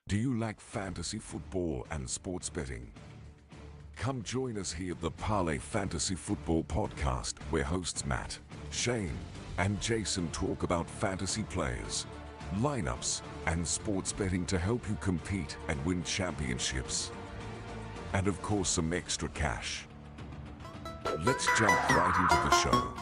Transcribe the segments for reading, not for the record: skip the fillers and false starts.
Do you like fantasy football and sports betting? Come join us here at the Parlay Fantasy Football Podcast, where hosts Matt, Shane, and Jason talk about fantasy players, lineups, and sports betting to help you compete and win championships. And of course, some extra cash. Let's jump right into the show.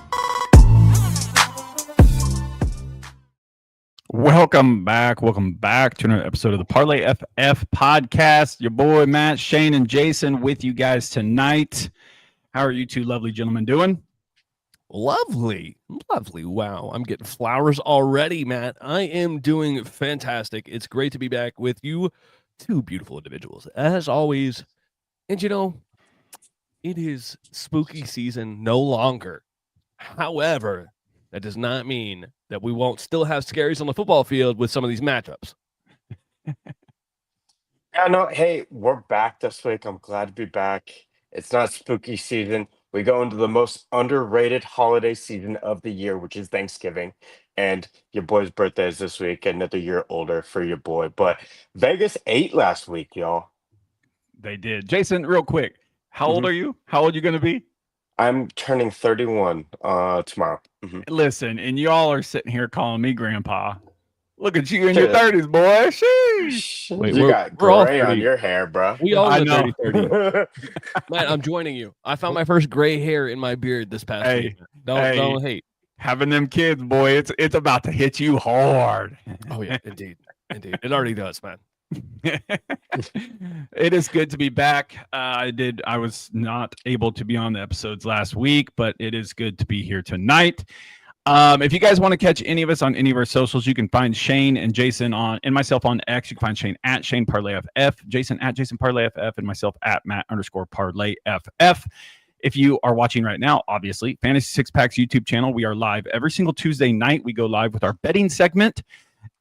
Welcome back to another episode of the Parlay FF podcast. Your boy Matt, Shane, and Jason with you guys tonight. How are you two lovely gentlemen doing? Lovely. Wow, I'm getting flowers already, Matt. I am doing fantastic. It's great to be back with you, two beautiful individuals, as always. And you know, it is spooky season no longer. However, that does not mean that we won't still have scaries on the football field with some of these matchups. Yeah, no, hey, we're back this week. I'm glad to be back. It's not spooky season. We go into the most underrated holiday season of the year, which is Thanksgiving. And your boy's birthday is this week, another year older for your boy. But Vegas ate last week, y'all. They did. Jason, real quick, how old are you? How old are you going to be? I'm turning 31 tomorrow. Listen, and y'all are sitting here calling me grandpa. Look at you in your 30s, boy. Sheesh. Wait, you got we're all gray on 30. your hair, bro. We all I in know. the 30. Matt, I'm joining you. I found my first gray hair in my beard this past week. Don't hate. Having them kids, boy, it's about to hit you hard. Oh, yeah, indeed. It already does, man. It is good to be back. I was not able to be on the episodes last week, but it is good to be here tonight. If you guys want to catch any of us on any of our socials, you can find Shane and Jason and myself on X. You can find Shane at Shane Parlay FF, Jason at Jason Parlay FF, and myself at Matt_Parlay FF. If you are watching right now, obviously, Fantasy Six Packs YouTube channel, we are live every single Tuesday night. We go live with our betting segment,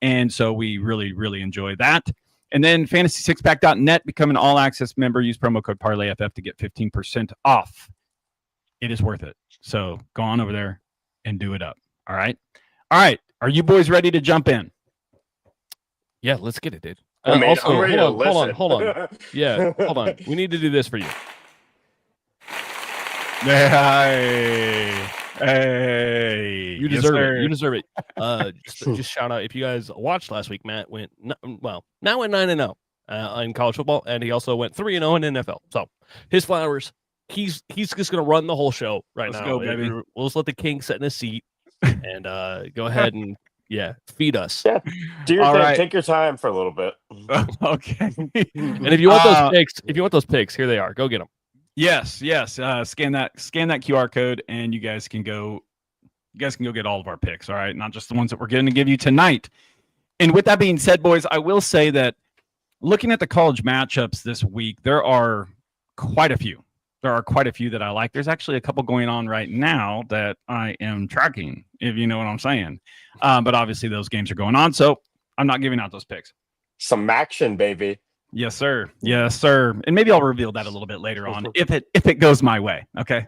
and so we really, really enjoy that. And then fantasy6pack.net, become an all-access member. Use promo code ParlayFF to get 15% off. It is worth it. So go on over there and do it up. All right. Are you boys ready to jump in? Yeah, let's get it, dude. I'm ready to Hold on. Yeah, hold on. We need to do this for you. Hey. You deserve it. You deserve it. Just shout out, if you guys watched last week, Matt went now went 9-0 in college football, and he also went 3-0 in NFL. So his flowers. He's just gonna run the whole show right now. Let's go, baby. We'll just let the king sit in his seat and go ahead and feed us. Yeah, do your All thing. right. Take your time for a little bit. Okay. And if you want those picks, here they are. Go get them. Yes. Scan that QR code, and you guys can go get all of our picks. All right, not just the ones that we're going to give you tonight. And with that being said, boys, I will say that looking at the college matchups this week, there are quite a few. That I like. There's actually a couple going on right now that I am tracking, if you know what I'm saying. But obviously those games are going on, so I'm not giving out those picks. Some action, baby. Yes, sir. And maybe I'll reveal that a little bit later on if it goes my way. Okay.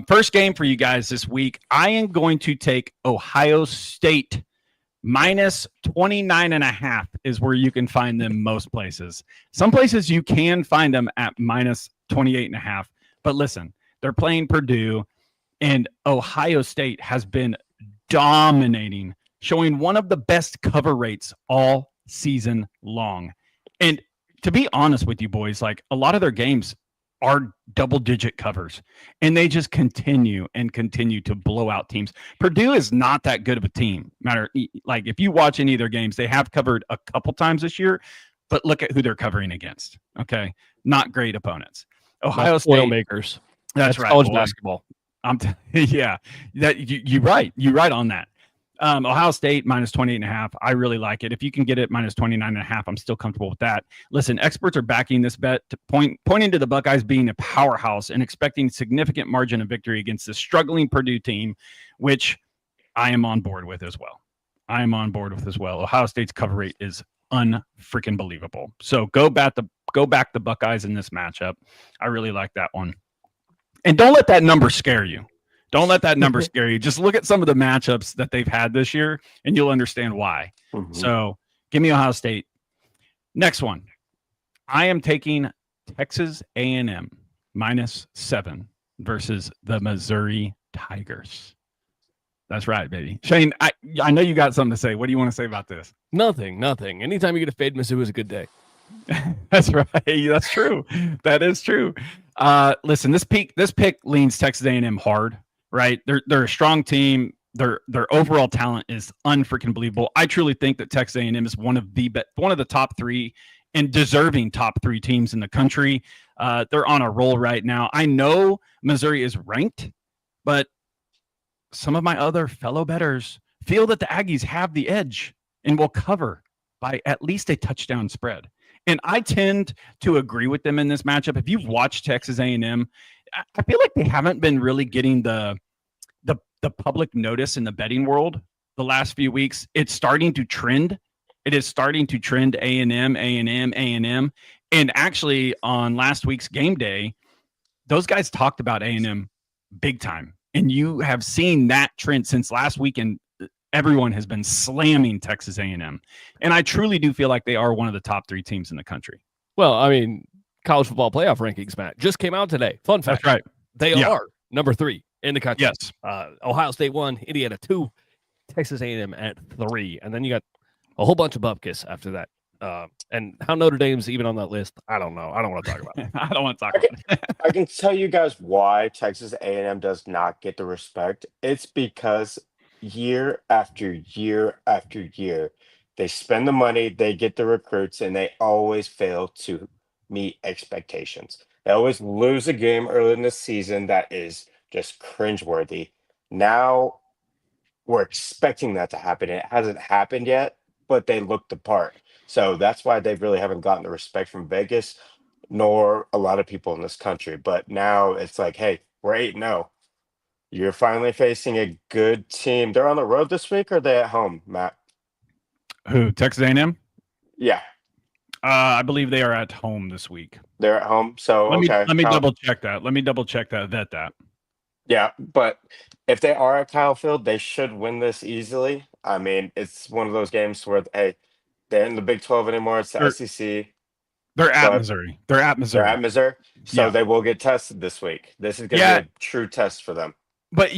First game for you guys this week. I am going to take Ohio State minus 29.5 is where you can find them most places. Some places you can find them at minus 28.5. But listen, they're playing Purdue, and Ohio State has been dominating, showing one of the best cover rates all season long. And to be honest with you boys, like a lot of their games are double-digit covers, and they just continue to blow out teams. Purdue is not that good of a team. Like if you watch any of their games, they have covered a couple times this year, but look at who they're covering against. Okay, not great opponents. Ohio State oil makers. That's right. College boy. basketball. Yeah, that you're right. You're right on that. Ohio State minus 28.5. I really like it. If you can get it minus 29.5, I'm still comfortable with that. Listen, experts are backing this bet to pointing to the Buckeyes being a powerhouse and expecting significant margin of victory against the struggling Purdue team, which I am on board with as well. Ohio State's cover rate is unfreaking believable. So go back the Buckeyes in this matchup. I really like that one. And don't let that number scare you. Just look at some of the matchups that they've had this year, and you'll understand why. So give me Ohio State Next one. I am taking Texas A&M -7 versus the Missouri Tigers. That's right, baby. Shane, I know you got something to say. What do you want to say about this? Nothing. Anytime you get a fade Mizzou is a good day. That's right. That's true. That is true. Listen, this pick leans Texas A&M hard, right? They're a strong team. Their overall talent is unfreaking believable. I truly think that Texas A&M is one of the top 3 and deserving top 3 teams in the country. They're on a roll right now. I know Missouri is ranked, but some of my other fellow bettors feel that the Aggies have the edge and will cover by at least a touchdown spread. And I tend to agree with them in this matchup. If you've watched Texas A&M, I feel like they haven't been really getting the public notice in the betting world the last few weeks. It's starting to trend. It is starting to trend A&M. And actually on last week's game day, those guys talked about A&M big time. And you have seen that trend since last weekend. Everyone has been slamming Texas A&M. And I truly do feel like they are one of the top 3 teams in the country. Well, I mean, college football playoff rankings, Matt, just came out today. Fun fact. That's right. They are number 3 in the country. Yes. Ohio State 1, Indiana 2, Texas A&M at 3. And then you got a whole bunch of bupkis after that. And how Notre Dame's even on that list, I don't know. I don't want to talk about it. I don't want to talk about it. I can tell you guys why Texas A&M does not get the respect. It's because year after year after year, they spend the money, they get the recruits, and they always fail to meet expectations. They always lose a game early in the season that is just cringeworthy. Now we're expecting that to happen. It hasn't happened yet, but they looked the part. So that's why they really haven't gotten the respect from Vegas, nor a lot of people in this country. But now it's like, hey, we're 8-0. You're finally facing a good team. They're on the road this week, or are they at home, Matt? Who, Texas A&M? Yeah, I believe they are at home this week. they're at home. So Let me Kyle- double check that. Vet that. Yeah, but if they are at Kyle Field, they should win this easily. I mean, it's one of those games where, hey, they're in the Big 12 anymore. It's the They're- SEC. They're at But- Missouri. They're at They're Missouri. at Missouri, so Yeah. they will get tested this week. This is going to be a true test for them. But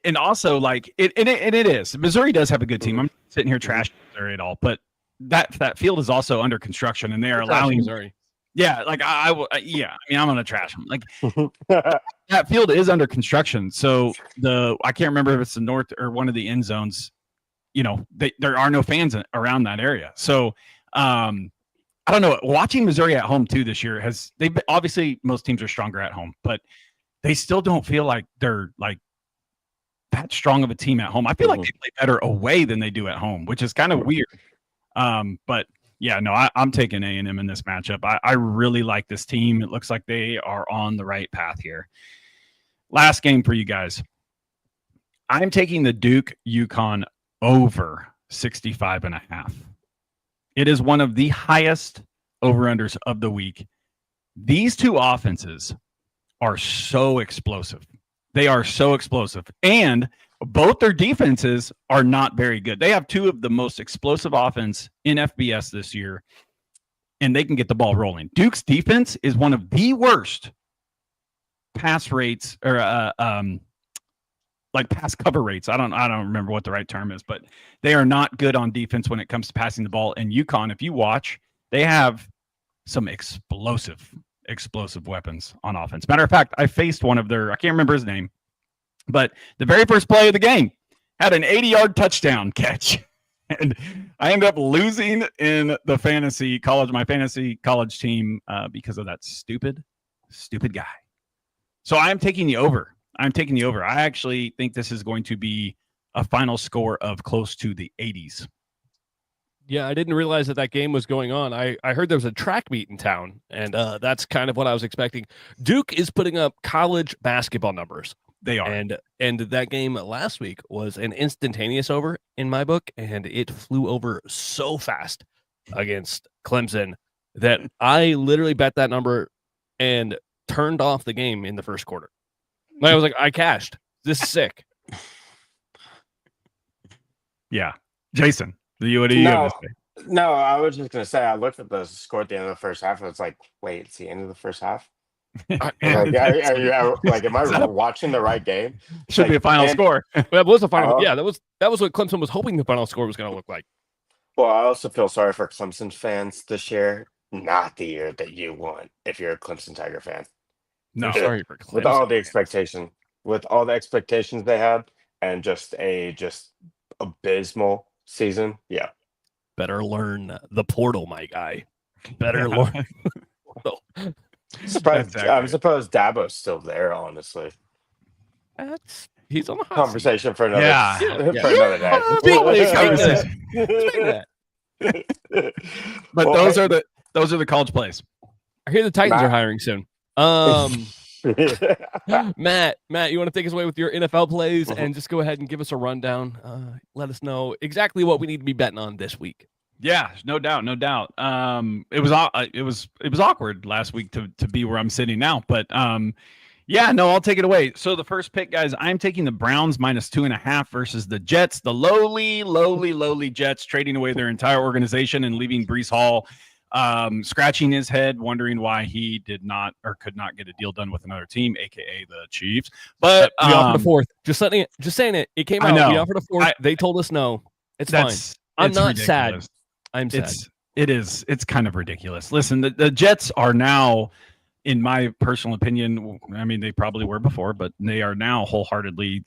and also like it is. Missouri does have a good team. I'm not sitting here trashing Missouri at all, but that field is also under construction, and they are allowing Missouri. Yeah, like I will. Yeah, I mean, I'm gonna trash them. Like that field is under construction, so I can't remember if it's the north or one of the end zones. You know, there are no fans around that area, so I don't know. Watching Missouri at home too this year obviously most teams are stronger at home, but they still don't feel like they're like that strong of a team at home. I feel like they play better away than they do at home, which is kind of weird. But yeah, no, I'm taking A&M in this matchup. I really like this team. It looks like they are on the right path here. Last game for you guys. I'm taking the Duke UConn over 65.5. It is one of the highest over-unders of the week. These two offenses are so explosive. They are so explosive. And both their defenses are not very good. They have two of the most explosive offense in FBS this year, and they can get the ball rolling. Duke's defense is one of the worst pass rates or like pass cover rates. I don't remember what the right term is, but they are not good on defense when it comes to passing the ball. And UConn, if you watch, they have some explosive weapons on offense. Matter of fact, I faced one of their, I can't remember his name, but the very first play of the game had an 80-yard touchdown catch. And I ended up losing in the my fantasy college team because of that stupid guy. So I'm taking the over. I actually think this is going to be a final score of close to the 80s. Yeah, I didn't realize that game was going on. I heard there was a track meet in town, and that's kind of what I was expecting. Duke is putting up college basketball numbers. They are. And that game last week was an instantaneous over in my book, and it flew over so fast against Clemson that I literally bet that number and turned off the game in the first quarter. Like, I was like, I cashed. This is sick. Yeah. Jason, what do you have to say? No, I was just gonna say I looked at the score at the end of the first half, and it's like, wait, it's the end of the first half. Like, am I watching the right game? Should be a final score. Well, that was a final. Yeah, that was what Clemson was hoping the final score was going to look like. Well, I also feel sorry for Clemson fans this year. Not the year that you want if you're a Clemson Tiger fan. No, sorry for Clemson. With all the expectations they had, and just abysmal season. Yeah. Better learn the portal, my guy. Better learn. I'm surprised Dabo's still there, honestly. He's on the hot conversation for another another day. But those are the college plays. I hear the Titans are hiring soon. Matt, you want to take us away with your NFL plays and just go ahead and give us a rundown? Let us know exactly what we need to be betting on this week. Yeah, no doubt. It was awkward last week to be where I'm sitting now, but yeah, no, I'll take it away. So the first pick, guys, I'm taking the Browns -2.5 versus the Jets, the lowly Jets, trading away their entire organization and leaving Breece Hall scratching his head, wondering why he did not or could not get a deal done with another team, aka the Chiefs. But we offered a fourth. Just saying it. It came out. We offered a fourth. They told us no. It's fine. I'm not ridiculous. Sad. I'm sad. It's kind of ridiculous. Listen, the Jets are now, in my personal opinion, I mean, they probably were before, but they are now wholeheartedly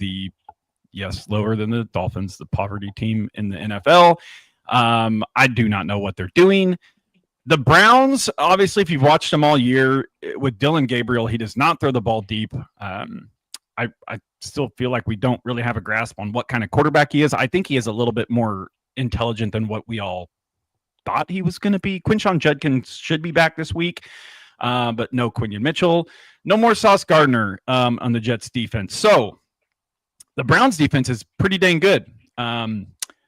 lower than the Dolphins, the poverty team in the NFL. I do not know what they're doing. The Browns, obviously, if you've watched them all year with Dylan Gabriel, he does not throw the ball deep. I still feel like we don't really have a grasp on what kind of quarterback he is. I think he is a little bit more intelligent than what we all thought he was going to be. Quinshon Judkins should be back this week, but no Quinion Mitchell. No more Sauce Gardner on the Jets defense. So the Browns defense is pretty dang good.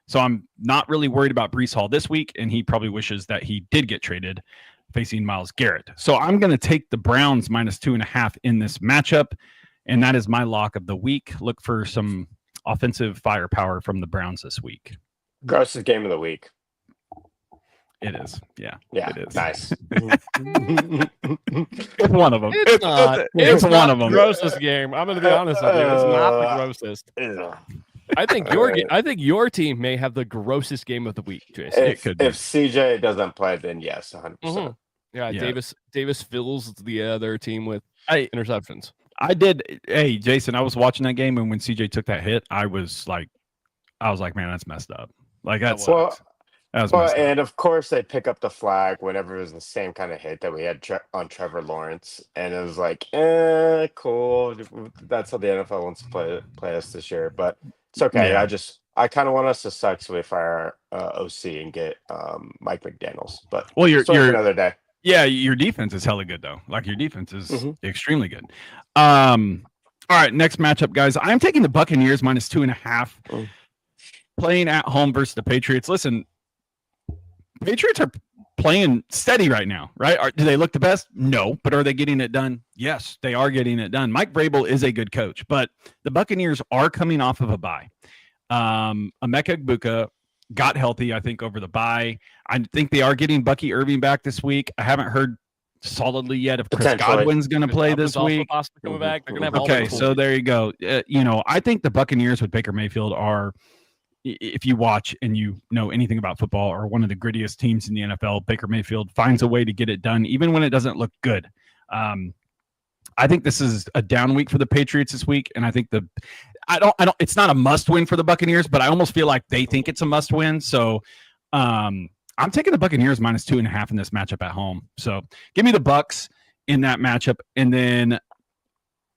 So I'm not really worried about Breece Hall this week, and he probably wishes that he did get traded facing Myles Garrett. So I'm going to take the Browns -2.5 in this matchup, and that is my lock of the week. Look for some offensive firepower from the Browns this week. Grossest game of the week. It is. Yeah, it is. Nice. It's one of them. It's one of them. Grossest game. I'm going to be honest with you. It's not the grossest. I think your team may have the grossest game of the week, Jason. If CJ doesn't play, then yes, 100%. Mm-hmm. Yeah, Davis fills the other team with interceptions. I did. Hey, Jason, I was watching that game, and when CJ took that hit, I was like, man, that's messed up. Like that's and of course they pick up the flag whenever it was the same kind of hit that we had on Trevor Lawrence, and it was like, cool. That's how the NFL wants to play us this year, but it's okay. Yeah. I kind of want us to suck so we fire OC and get Mike McDaniels. But you're another day. Yeah, your defense is hella good though. Like your defense is extremely good. All right, next matchup, guys. I'm taking the Buccaneers -2.5, playing at home versus the Patriots. Listen, Patriots are playing steady right now, right? Do they look the best? No, but are they getting it done? Yes, they are getting it done. Mike Vrabel is a good coach, but the Buccaneers are coming off of a bye. Emeka Egbuka got healthy, I think, over the bye. I think they are getting Bucky Irving back this week. I haven't heard solidly yet if Chris Godwin's going to play this week. Coming back. They're gonna have okay, so there you go. I think the Buccaneers with Baker Mayfield are, if you watch and you know anything about football, are one of the grittiest teams in the NFL. Baker Mayfield finds a way to get it done, even when it doesn't look good. I think this is a down week for the Patriots this week, and I think it's not a must win for the Buccaneers, but I almost feel like they think it's a must win. So I'm taking the Buccaneers -2.5 in this matchup at home. So give me the Bucs in that matchup, and then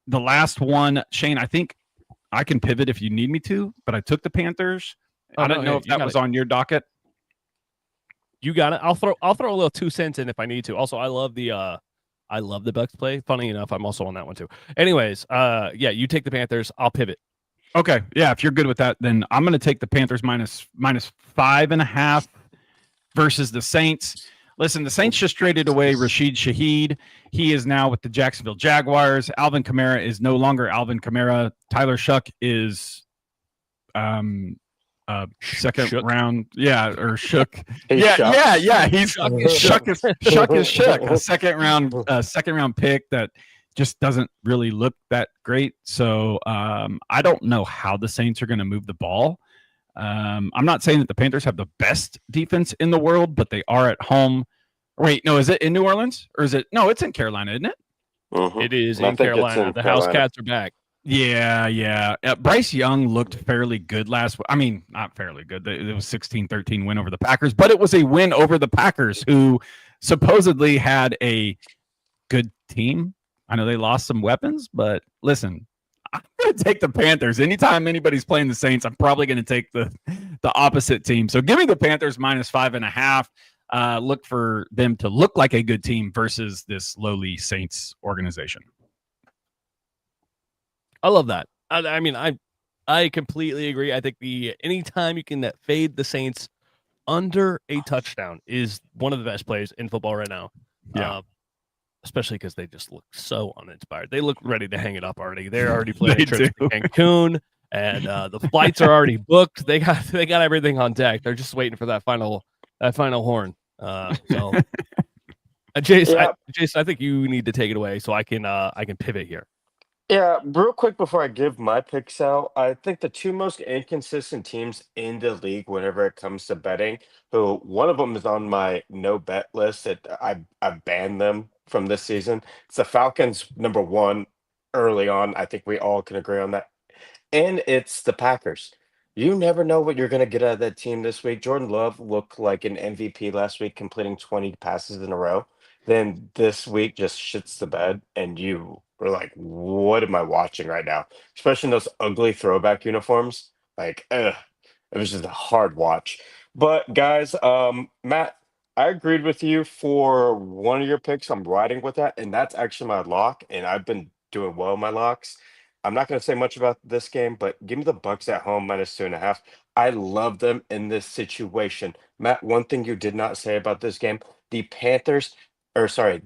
the last one, Shane. I think I can pivot if you need me to, but I took the Panthers. I don't know if that was on your docket. You got it. I'll throw a little 2 cents in if I need to. Also, I love the Bucs play. Funny enough, I'm also on that one too. Anyways, you take the Panthers. I'll pivot. Okay, yeah. If you're good with that, then I'm going to take the Panthers -5.5 versus the Saints. Listen, the Saints just traded away Rashid Shaheed. He is now with the Jacksonville Jaguars. Alvin Kamara is no longer Alvin Kamara. Tyler Shuck is second Shook. round, or shook. He Yeah, shucks. he's Shook is shook is shook. A second round pick that just doesn't really look that great. So I don't know how the Saints are going to move the ball. I'm not saying that the Panthers have the best defense in the world, but they are at home. Wait, no, is it in New Orleans or is it? No, it's in Carolina, isn't it? Mhm. It is I in think it's Carolina. in The Carolina. House Cats are back. Yeah. Bryce Young looked fairly good last. I mean, not fairly good. It was 16-13 win over the Packers, but it was a win over the Packers, who supposedly had a good team. I know they lost some weapons, but listen, I'm going to take the Panthers. Anytime anybody's playing the Saints, I'm probably going to take the opposite team. So give me the Panthers -5.5. Look for them to look like a good team versus this lowly Saints organization. I love that. I mean, I completely agree. I think anytime you can fade the Saints under a touchdown is one of the best plays in football right now. Yeah. Especially because they just look so uninspired. They look ready to hang it up already. They're already planning They trips do. to Cancun, and the flights are already booked. They got everything on deck. They're just waiting for that final horn. So, Jason, Yeah. I think you need to take it away so I can pivot here. Yeah, real quick before I give my picks out, I think the two most inconsistent teams in the league whenever it comes to betting, who one of them is on my no bet list that I banned them from this season. It's the Falcons, number one, early on. I think we all can agree on that. And it's the Packers. You never know what you're going to get out of that team this week. Jordan Love looked like an MVP last week, completing 20 passes in a row. Then this week just shits the bed, and you were like, "What am I watching right now?" Especially in those ugly throwback uniforms. Like, ugh, it was just a hard watch. But guys, Matt, I agreed with you for one of your picks. I'm riding with that, and that's actually my lock. And I've been doing well in my locks. I'm not going to say much about this game, but give me the Bucks at home -2.5. I love them in this situation. Matt, one thing you did not say about this game, the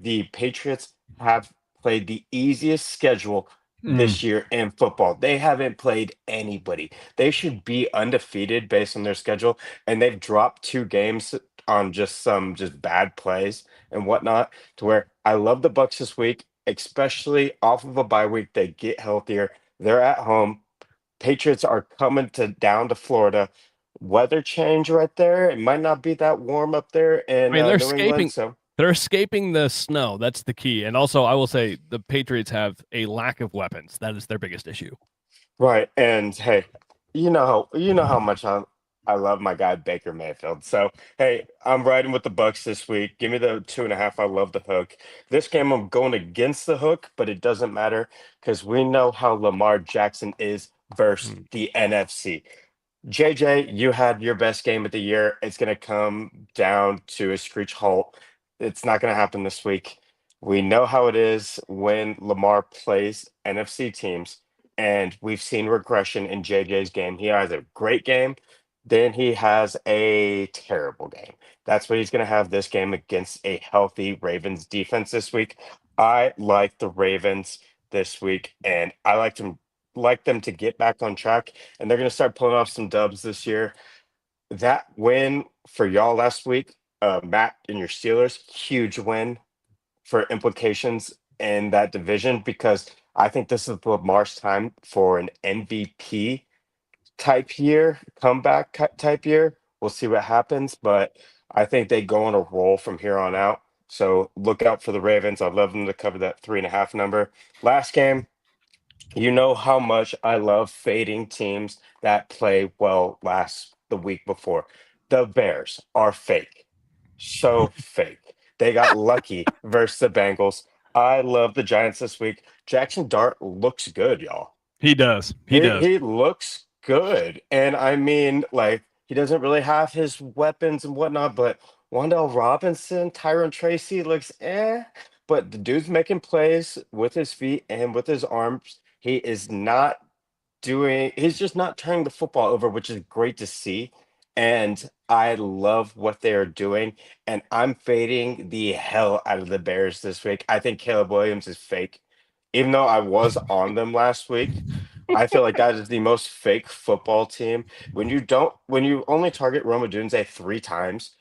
the Patriots have played the easiest schedule this year in football. They haven't played anybody. They should be undefeated based on their schedule, and they've dropped two games on just some just bad plays and whatnot. To where I love the Bucks this week, especially off of a bye week. They get healthier. They're at home. Patriots are coming down to Florida. Weather change right there. It might not be that warm up there in I mean, they're New England. So They're escaping the snow. That's the key. And also, I will say the Patriots have a lack of weapons. That is their biggest issue. right, and hey, you know how much I love my guy Baker Mayfield. So hey, I'm riding with the Bucks this week. Give me the 2.5. I love the hook. This game I'm going against the hook, but it doesn't matter because we know how Lamar Jackson is versus the NFC. JJ, you had your best game of the year. It's going to come down to a screech halt. It's not going to happen this week. We know how it is when Lamar plays NFC teams, and we've seen regression in JJ's game. He has a great game, then he has a terrible game. That's what he's going to have this game against a healthy Ravens defense this week. I like the Ravens this week, and I like them to get back on track, and they're going to start pulling off some dubs this year. That win for y'all last week, Matt and your Steelers, huge win for implications in that division because I think this is Lamar's time for an MVP type year, comeback type year. We'll see what happens, but I think they go on a roll from here on out. So look out for the Ravens. I'd love them to cover that 3.5 number. Last game, you know how much I love fading teams that play well the week before. The Bears are fake. So fake. They got lucky versus the Bengals. I love the Giants this week. Jackson Dart looks good, y'all. He does. He looks good. And I mean, like, he doesn't really have his weapons and whatnot, but Wandell Robinson, Tyron Tracy looks but the dude's making plays with his feet and with his arms. He's just not turning the football over, which is great to see. And I love what they're doing. And I'm fading the hell out of the Bears this week. I think Caleb Williams is fake. Even though I was on them last week, I feel like that is the most fake football team. When you only target Roma Dunze 3 times,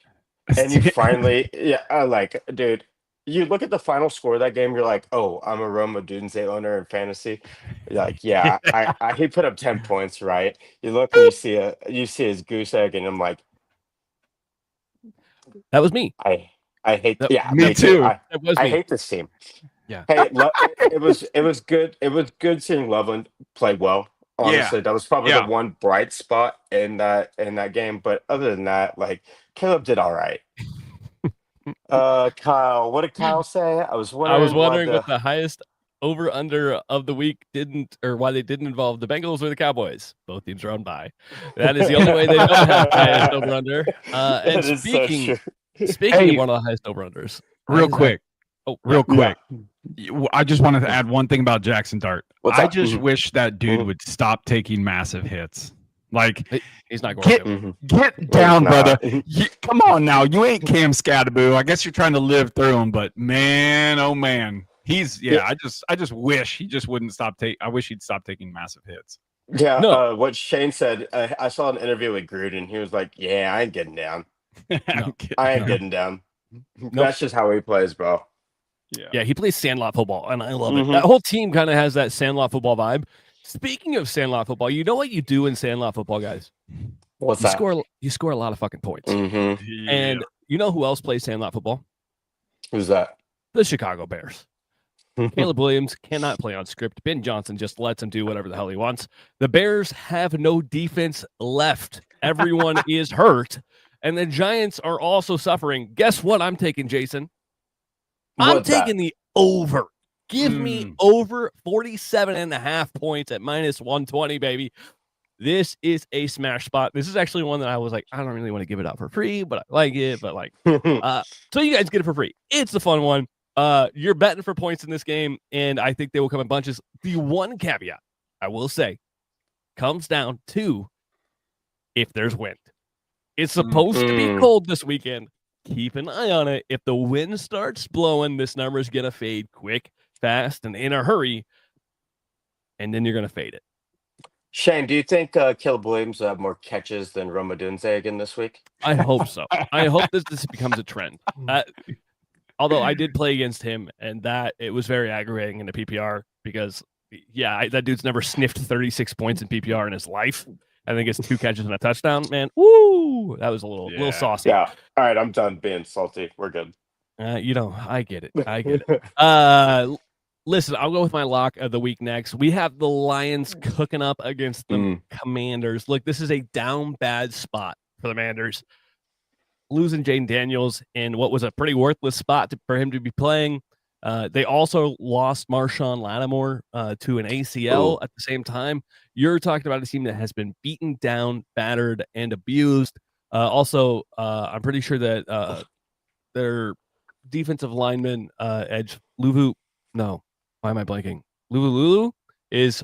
and you finally, yeah, like, dude, you look at the final score of that game, you're like, oh, I'm a Roma Dunze owner in fantasy. You're like, yeah, he put up 10 points, right? You look and you see his goose egg, and I'm like, That was me. I hate, That, yeah, Me too. that was I me. hate this team. Yeah. Hey, it was good. It was good seeing Loveland play well. Yeah. Honestly, that was probably the Yeah. one bright spot in that game. But other than that, like, Caleb did all right. Kyle, what did Kyle say? I was I was wondering why wondering what the highest over under of the week didn't, or why they didn't involve the Bengals or the Cowboys. Both teams are on bye. That is the only way they don't have the highest over under. And That is so true. speaking Hey, of one of the highest over unders, real quick, real quick. Yeah. I just wanted to add one thing about Jackson Dart. What's I up? just Mhm. wish that dude Mhm. would stop taking massive hits. Like, he's not going Get- to. Mhm. get down, Nah. brother. Come on now. You ain't Cam Scattaboo. I guess you're trying to live through him, but man, oh man. Yeah. I just wish he just wouldn't stop I wish he'd stop taking massive hits. Yeah, No. what Shane said, I saw an interview with Gruden. He was like, "Yeah, I ain't getting down. I'm kidding. I ain't No. getting down." That's just how he plays, bro. Yeah, he plays sandlot football, and I love it. Mhm. That whole team kind of has that sandlot football vibe. Speaking of sandlot football, you know what you do in sandlot football, guys? What's You that? score a lot of fucking points. Mm-hmm. And you know who else plays sandlot football? Who's that? The Chicago Bears. Caleb Williams cannot play on script. Ben Johnson just lets him do whatever the hell he wants. The Bears have no defense left. Everyone is hurt. And the Giants are also suffering. Guess what I'm taking, Jason? I'm What's that? taking the over. Give me Mm. over 47.5 points at -120, baby. This is a smash spot. This is actually one that I was like, I don't really want to give it out for free, but I like it. But like, so you guys get it for free. It's a fun one. You're betting for points in this game, and I think they will come in bunches. The one caveat I will say comes down to if there's wind. It's supposed to be Mm. cold this weekend. Keep an eye on it. If the wind starts blowing, this number is going to fade quick, fast, and in a hurry. And then you're going to fade it. Shane, do you think Caleb Williams will have more catches than Roma Dunze again this week? I hope so. I hope this becomes a trend. Although I did play against him, and that it was very aggravating in the PPR because, that dude's never sniffed 36 points in PPR in his life. I think it's 2 catches and a touchdown. Man, woo! That was a little saucy. Yeah. All right, I'm done being salty. We're good. I get it. I get it. Listen, I'll go with my lock of the week next. We have the Lions cooking up against the Commanders. Look, this is a down bad spot for the Commanders. Losing Jaden Daniels in what was a pretty worthless spot for him to be playing. They also lost Marshawn Lattimore to an ACL at the same time. You're talking about a team that has been beaten down, battered, and abused. Also, I'm pretty sure that their defensive lineman, Edge Luvu, no, why am I blanking? Lulu is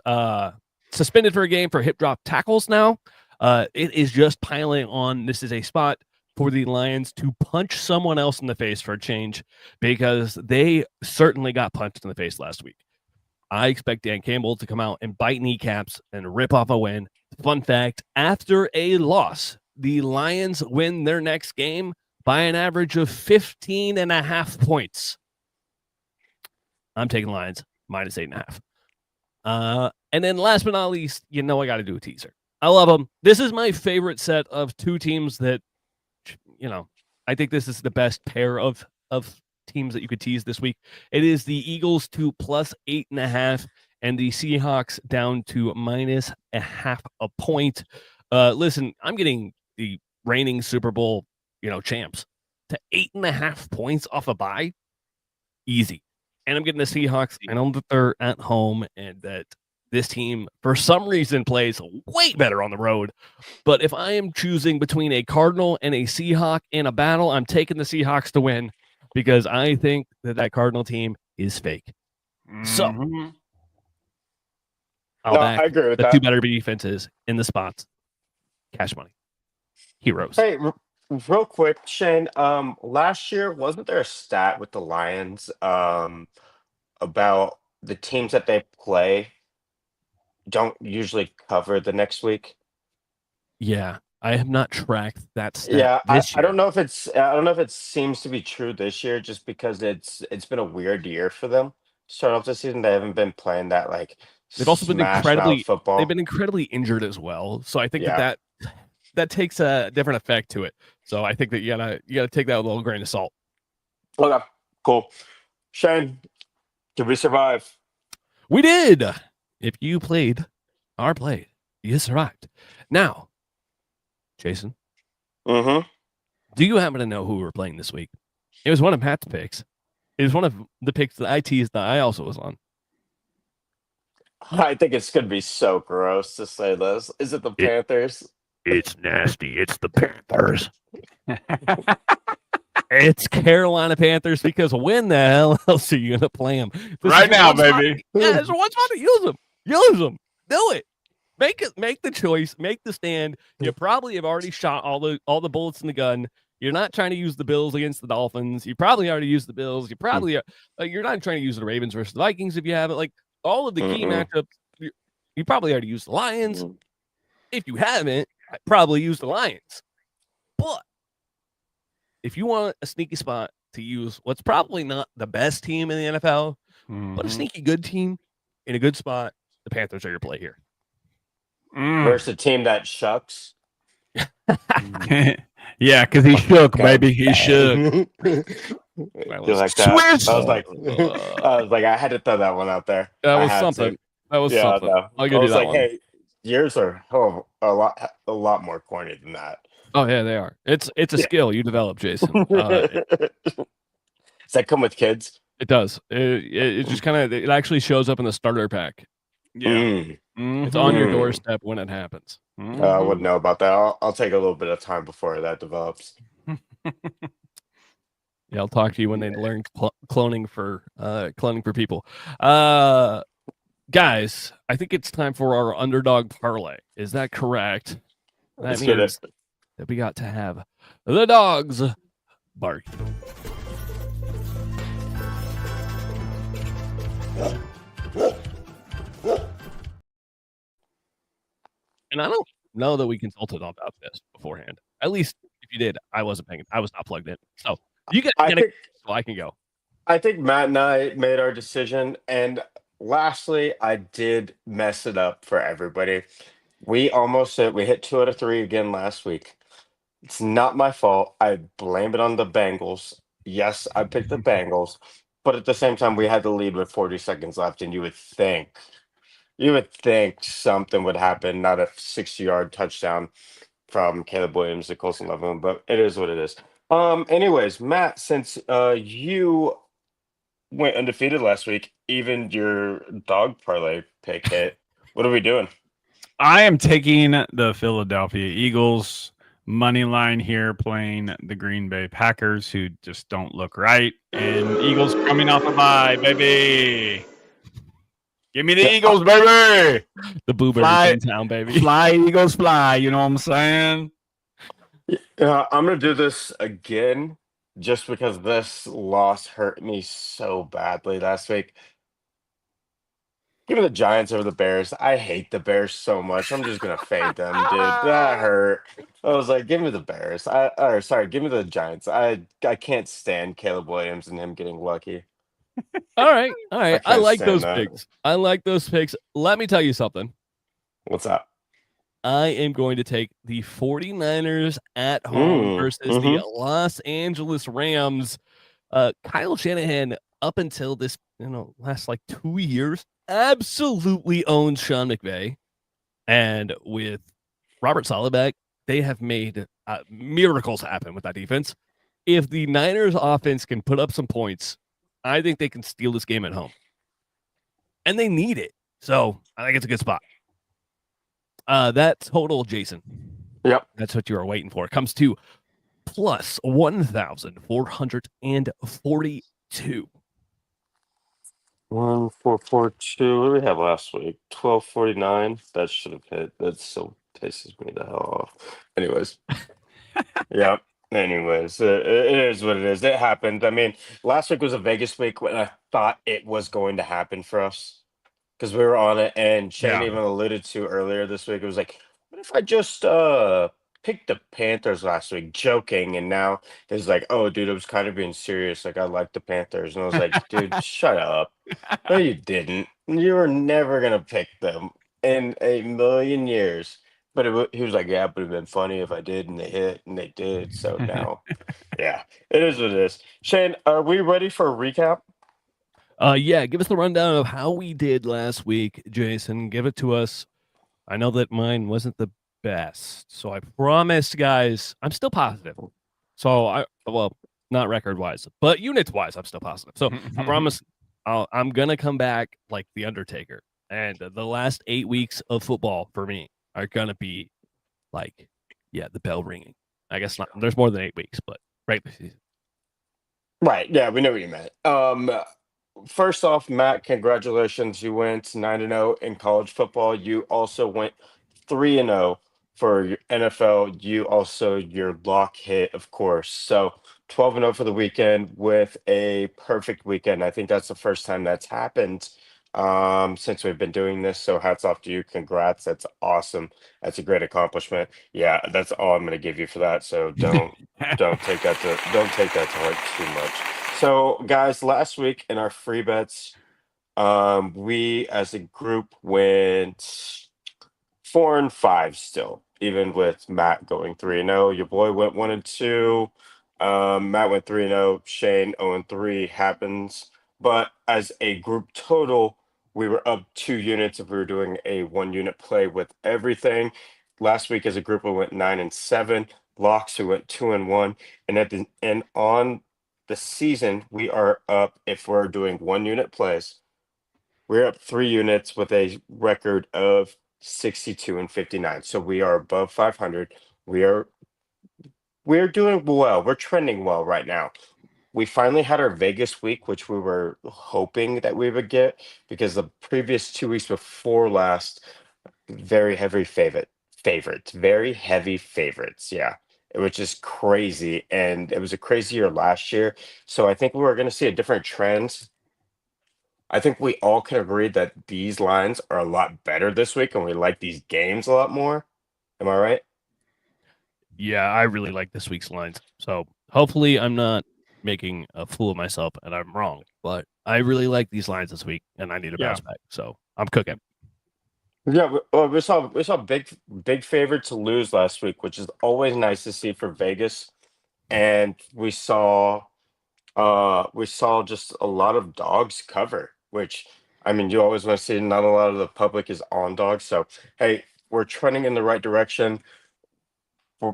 suspended for a game for hip drop tackles now. It is just piling on. This is a spot for the Lions to punch someone else in the face for a change because they certainly got punched in the face last week. I expect Dan Campbell to come out and bite kneecaps and rip off a win. Fun fact, after a loss, the Lions win their next game by an average of 15.5 points. I'm taking Lions -8.5. And then last but not least, I got to do a teaser. I love them. This is my favorite set of 2 teams that, I think this is the best pair of teams that you could tease this week. It is the Eagles to +8.5 and the Seahawks down to -0.5 point. Listen, I'm getting the reigning Super Bowl, champs to 8.5 points off a bye. Easy. And I'm getting the Seahawks. I know that they're at home and that this team, for some reason, plays way better on the road. But if I am choosing between a Cardinal and a Seahawk in a battle, I'm taking the Seahawks to win because I think that Cardinal team is fake. So I agree with the that. 2 better defenses in the spots. Cash money. Heroes. Hey, real quick, Shane. Last year, wasn't there a stat with the Lions about the teams that they play don't usually cover the next week. Yeah, I have not tracked that stat Yeah, this I year. don't know if I don't know if it seems to be true this year, just because it's been a weird year for them. Start off the season, they haven't been playing that like They've also been smash mouth they've football. been incredibly injured as well. So I think Yeah. that takes a different effect to it. So I think that you gotta take that with a little grain of salt. Okay. Cool. Shane, did we survive? We did. If you played our play, you survived. Now, Jason, Mm-hmm. do you happen to know who we were playing this week? It was one of Matt's picks. It was one of the picks that I teased that I also was on. I think it's gonna be so gross to say this. Is it the Panthers? It's nasty. It's the Panthers. It's Carolina Panthers, because when the hell else are you going to play them? Right now, baby. Yeah, there's one spot to use them. Use them. Do it. Make the choice. Make the stand. You probably have already shot all the bullets in the gun. You're not trying to use the Bills against the Dolphins. You probably already used the Bills. You probably you're not trying to use the Ravens versus the Vikings if you haven't. Like all of the key matchups, you probably already used the Lions. If you haven't, I probably used the Lions. But if you want a sneaky spot to use what's probably not the best team in the NFL, but a sneaky good team in a good spot, the Panthers are your play here. Versus a team that shucks. Yeah, because he shook, baby. He shook. You like that? Swiss! I was like, I had to throw that one out there. That I was had something. to. That was Yeah, something. no. I'll I give you was that like, one. hey, yours are a lot more corny than that. Oh yeah, they are. It's a skill you develop, Jason. Does that come with kids? It does. It just kind of it actually shows up in the starter pack. Yeah. It's on your doorstep when it happens. I wouldn't know about that. I'll take a little bit of time before that develops. Yeah, I'll talk to you when they learn cloning for people. Guys, I think it's time for our underdog parlay. Is that correct? That means that we got to have the dogs bark. And I don't know that we consulted about this beforehand. At least if you did, I wasn't paying. I was not plugged in. So you guys get it, so I can go. I think Matt and I made our decision, and lastly, I did mess it up for everybody. We hit 2 out of 3 again last week. It's not my fault. I blame it on the Bengals. Yes, I picked the Bengals, but at the same time, we had the lead with 40 seconds left, and you would think something would happen, not a 60-yard touchdown from Caleb Williams to Colson Leveland, but it is what it is. Anyways, Matt, since you went undefeated last week, even your dog parlay pick hit, what are we doing? I am taking the Philadelphia Eagles money line here, playing the Green Bay Packers, who just don't look right. And Eagles coming off a bye, baby. Give me the Eagles, baby. The Boo Birds in town, baby. Fly, Eagles, fly. You know what I'm saying? I'm going to do this again just because this loss hurt me so badly last week. Give me the Giants over the Bears. I hate the Bears so much. I'm just going to fade them, dude. That hurt. I was like, give me the Bears. Give me the Giants. I can't stand Caleb Williams and him getting lucky. All right. I like those picks. picks. Let me tell you something. What's up? I am going to take the 49ers at home versus the Los Angeles Rams. Kyle Shanahan, up until this, last like 2 years, absolutely owns Sean McVay. And with Robert Saleh back, they have made miracles happen with that defense. If the Niners offense can put up some points, I think they can steal this game at home. And they need it. So I think it's a good spot. That total, Jason. Yep. That's what you are waiting for. It comes to plus 1,442. 1442. What did we have last week? 1249. That should have hit. That still pisses me the hell off. Anyways. Yep. Anyways, it is what it is. It happened. I mean, last week was a Vegas week when I thought it was going to happen for us. because we were on it, and Shane Yeah. even alluded to earlier this week. It was like, what if I just picked the Panthers last week, joking, and now it's like, oh, dude, I was kind of being serious. Like, I like the Panthers, and I was like, dude, shut up. No, you didn't. You were never gonna pick them in a million years. But he was like, yeah, but it'd been funny if I did, and they hit, and they did. So now, yeah, it is what it is. Shane, are we ready for a recap? Yeah, give us the rundown of how we did last week, Jason. Give it to us. I know that mine wasn't the best, so I promise, guys, I'm still positive. So well, not record wise, but units wise, I'm still positive. So I promise I'm gonna come back like the Undertaker, and the last 8 weeks of football for me are gonna be like, yeah, the bell ringing. I guess not. There's more than 8 weeks, but regular season. Right. Yeah, we know what you meant. First off, Matt, congratulations. You went 9-0 in college football. You also went 3-0 for your NFL. You also your lock hit, of course. So 12-0 for the weekend with a perfect weekend. I think that's the first time that's happened since we've been doing this. So hats off to you. Congrats. That's awesome. That's a great accomplishment. Yeah, that's all I'm gonna give you for that. So don't take that to heart too much. So, guys, last week in our free bets, we as a group went 4-5 still, even with Matt going 3-0. Your boy went 1-2. Matt went 3-0. Shane 0-3 happens. But as a group total, we were up 2 units if we were doing a 1 unit play with everything. Last week as a group, we went 9-7. Locks, we went 2-1. And at the and on the season, we are up if we're doing 1 unit plays. We're up 3 units with a record of 62-59. So we are above 500. We're doing well. We're trending well right now. We finally had our Vegas week, which we were hoping that we would get because the previous 2 weeks before last, very heavy favorites, very heavy favorites. Yeah. Which is crazy. And it was a crazy year last year. So I think we're going to see a different trend. I think we all can agree that these lines are a lot better this week and we like these games a lot more. Am I right? Yeah, I really like this week's lines. So hopefully I'm not making a fool of myself and I'm wrong. But I really like these lines this week and I need to bounce back. So I'm cooking. Yeah, we saw big favorite to lose last week, which is always nice to see for Vegas. And we saw just a lot of dogs cover, which I mean you always want to see not a lot of the public is on dogs. So hey, we're trending in the right direction.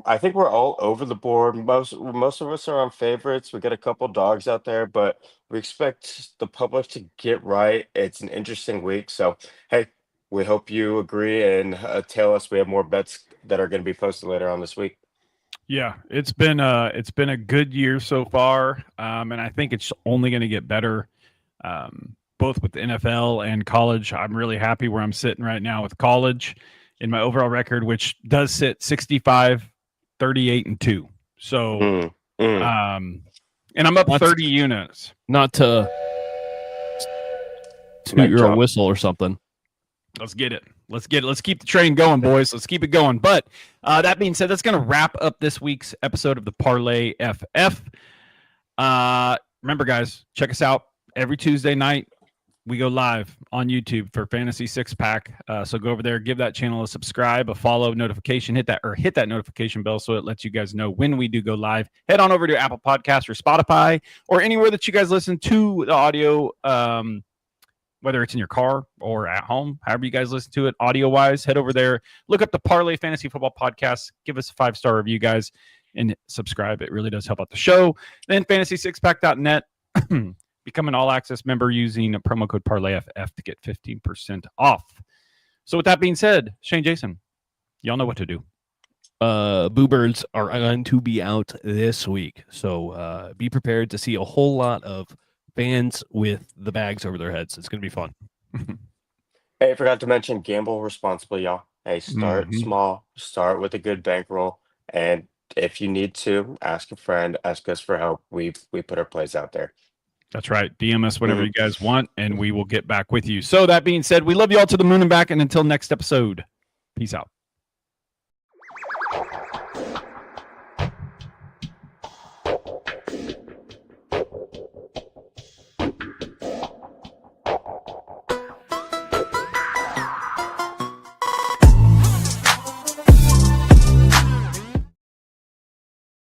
I think we're all over the board. Most of us are on favorites. We got a couple dogs out there, but we expect the public to get right. It's an interesting week. So hey, we hope you agree and tell us we have more bets that are going to be posted later on this week. Yeah, it's been a good year so far, and I think it's only going to get better, both with the NFL and college. I'm really happy where I'm sitting right now with college in my overall record, which does sit 65, 38, and 2. So, Mm, mm. and I'm up That's- 30 units. Not to toot Mic your own drop. whistle or something. Let's get it. Let's get it. Let's keep the train going, boys. Let's keep it going. But that being said, that's going to wrap up this week's episode of the Parlay FF. Remember, guys, check us out every Tuesday night. We go live on YouTube for Fantasy Six Pack. So go over there, give that channel a subscribe, a follow, notification, hit that notification bell so it lets you guys know when we do go live. Head on over to Apple Podcasts or Spotify or anywhere that you guys listen to the audio. Whether it's in your car or at home, however you guys listen to it audio wise, head over there, look up the Parlay Fantasy Football Podcast, give us a 5-star review, guys, and subscribe. It really does help out the show. Then fantasy6pack.net, become an all access member using a promo code ParlayFF to get 15% off. So, with that being said, Shane, Jason, y'all know what to do. Boo Birds are going to be out this week. So be prepared to see a whole lot of fans with the bags over their heads. It's going to be fun. Hey, I forgot to mention gamble responsibly, y'all. Hey, start Mhm. small, start with a good bankroll, and if you need to, ask a friend, ask us for help. We put our plays out there. That's right. DM us whatever Mhm. you guys want, and we will get back with you. So that being said, we love you all to the moon and back. And until next episode, peace out.